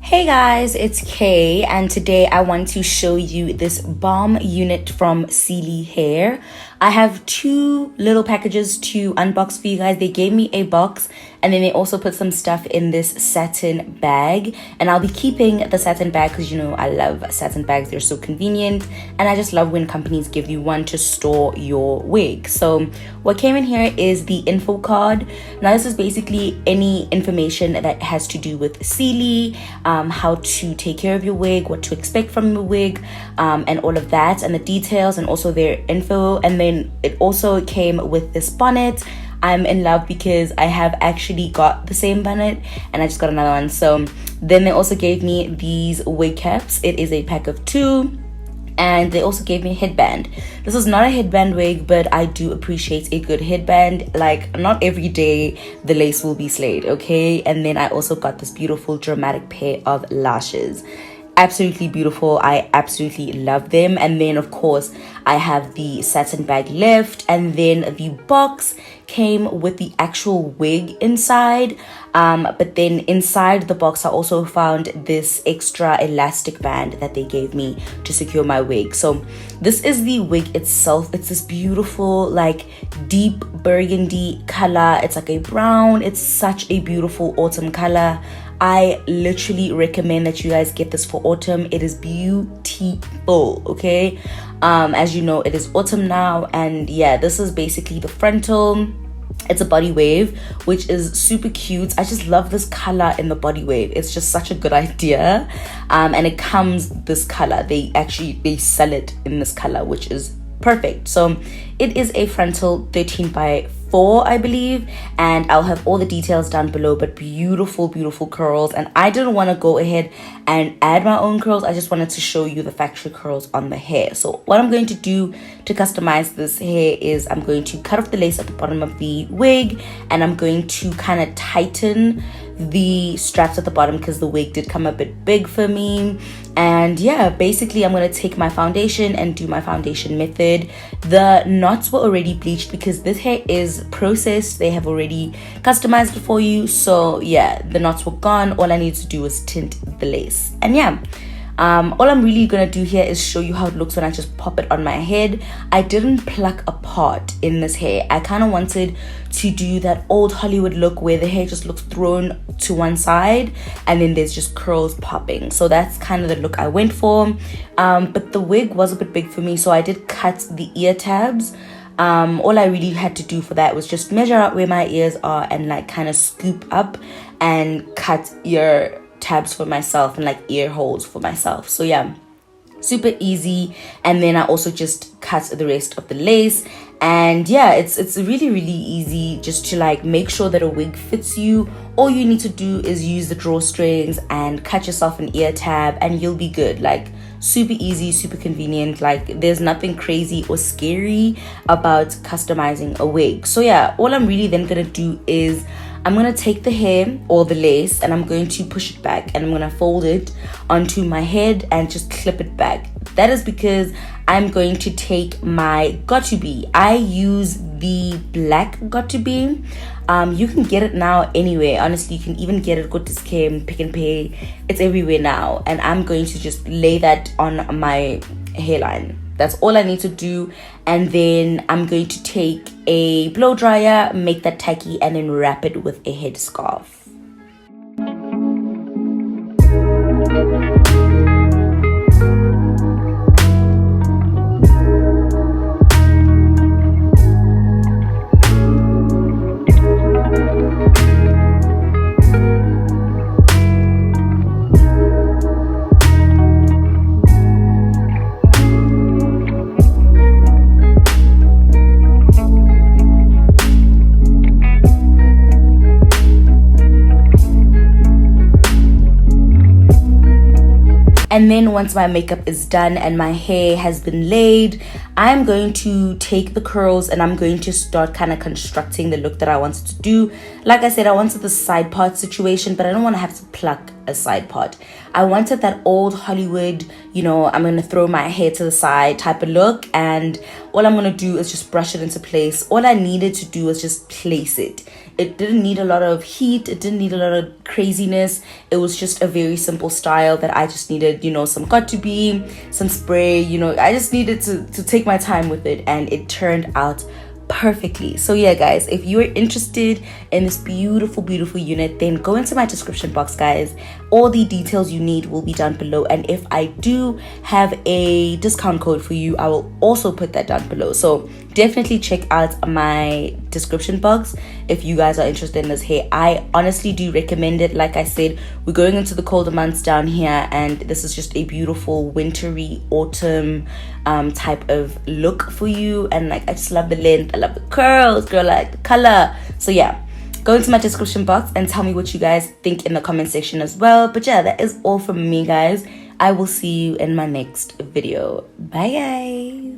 Hey guys, it's Kay, and today I want to show you this balm unit from Celie hair. I have two little packages to unbox for you guys. They gave me a box and then they also put some stuff in this satin bag, and I'll be keeping the satin bag because I love satin bags. They're so convenient, and I just love when companies give you one to store your wig. So what came in here is the info card. Now this is basically any information that has to do with Celie, how to take care of your wig, what to expect from your wig, and all of that, and the details, and also their info. And then it also came with this bonnet. I'm in love because I have actually got the same bonnet and I just got another one. So then they also gave me these wig caps. It is a pack of 2. And they also gave me a headband. This is not a headband wig, but I do appreciate a good headband. Like, not every day the lace will be slayed, okay? And then I also got this beautiful dramatic pair of lashes. Absolutely beautiful. I absolutely love them. And then of course I have the satin bag left, and then the box came with the actual wig inside, but then inside the box I also found this extra elastic band that they gave me to secure my wig. So this is the wig itself. It's this beautiful, like, deep burgundy color. It's like a brown. It's such a beautiful autumn color. I literally recommend that you guys get this for autumn. It is beautiful, okay? As you know, it is autumn now, and yeah, this is basically the frontal. It's a body wave, which is super cute. I just love this color in the body wave. It's just such a good idea. And it comes this color. They sell it in this color, which is perfect. So it is a frontal 13x4, I believe, and I'll have all the details down below. But beautiful curls, and I didn't want to go ahead and add my own curls. I just wanted to show you the factory curls on the hair. So what I'm going to do to customize this hair is I'm going to cut off the lace at the bottom of the wig, and I'm going to kind of tighten the straps at the bottom because the wig did come a bit big for me. And yeah, basically I'm going to take my foundation and do my foundation method. The knots were already bleached because this hair is processed. They have already customized it for you. So yeah, the knots were gone. All I need to do is tint the lace. And yeah, all I'm really gonna do here is show you how it looks when I just pop it on my head. I didn't pluck a part in this hair. I kind of wanted to do that old Hollywood look where the hair just looks thrown to one side and then there's just curls popping. So that's kind of the look I went for. But the wig was a bit big for me, so I did cut the ear tabs. All I really had to do for that was just measure out where my ears are and like kind of scoop up and cut ear tabs for myself and like ear holes for myself. So yeah, super easy. And then I also just cut the rest of the lace. And yeah, it's really easy just to like make sure that a wig fits you. All you need to do is use the drawstrings and cut yourself an ear tab and you'll be good. Like, super easy, super convenient. Like, there's nothing crazy or scary about customizing a wig. So yeah, all I'm really then gonna do is I'm gonna take the hair or the lace and I'm going to push it back, and I'm gonna fold it onto my head and just clip it back. That is because I'm going to take my got2b. I use the black got2b. You can get it now anywhere. Honestly, you can even get it, go to Skim, Pick and Pay. It's everywhere now. And I'm going to just lay that on my hairline. That's all I need to do. And then I'm going to take a blow dryer, make that tacky, and then wrap it with a headscarf. And then once my makeup is done and my hair has been laid, I'm going to take the curls and I'm going to start kind of constructing the look that I wanted to do. Like I said, I wanted the side part situation, but I don't want to have to pluck a side part. I wanted that old Hollywood, I'm going to throw my hair to the side type of look, and all I'm going to do is just brush it into place. All I needed to do was just place it it didn't need a lot of heat, it didn't need a lot of craziness. It was just a very simple style that I just needed, you know, some got-to-be, some spray, you know, I just needed to take my time with it, and it turned out perfectly. So yeah guys, if you are interested in this beautiful unit, then go into my description box guys. All the details you need will be down below, and if I do have a discount code for you, I will also put that down below. So definitely check out my description box if you guys are interested in this hair. I honestly do recommend it. Like I said, we're going into the colder months down here, and this is just a beautiful wintry autumn type of look for you. And like, I just love the length, I love the curls, girl, I like the color. So yeah, go into my description box and tell me what you guys think in the comment section as well. But yeah, that is all from me guys. I will see you in my next video. Bye guys.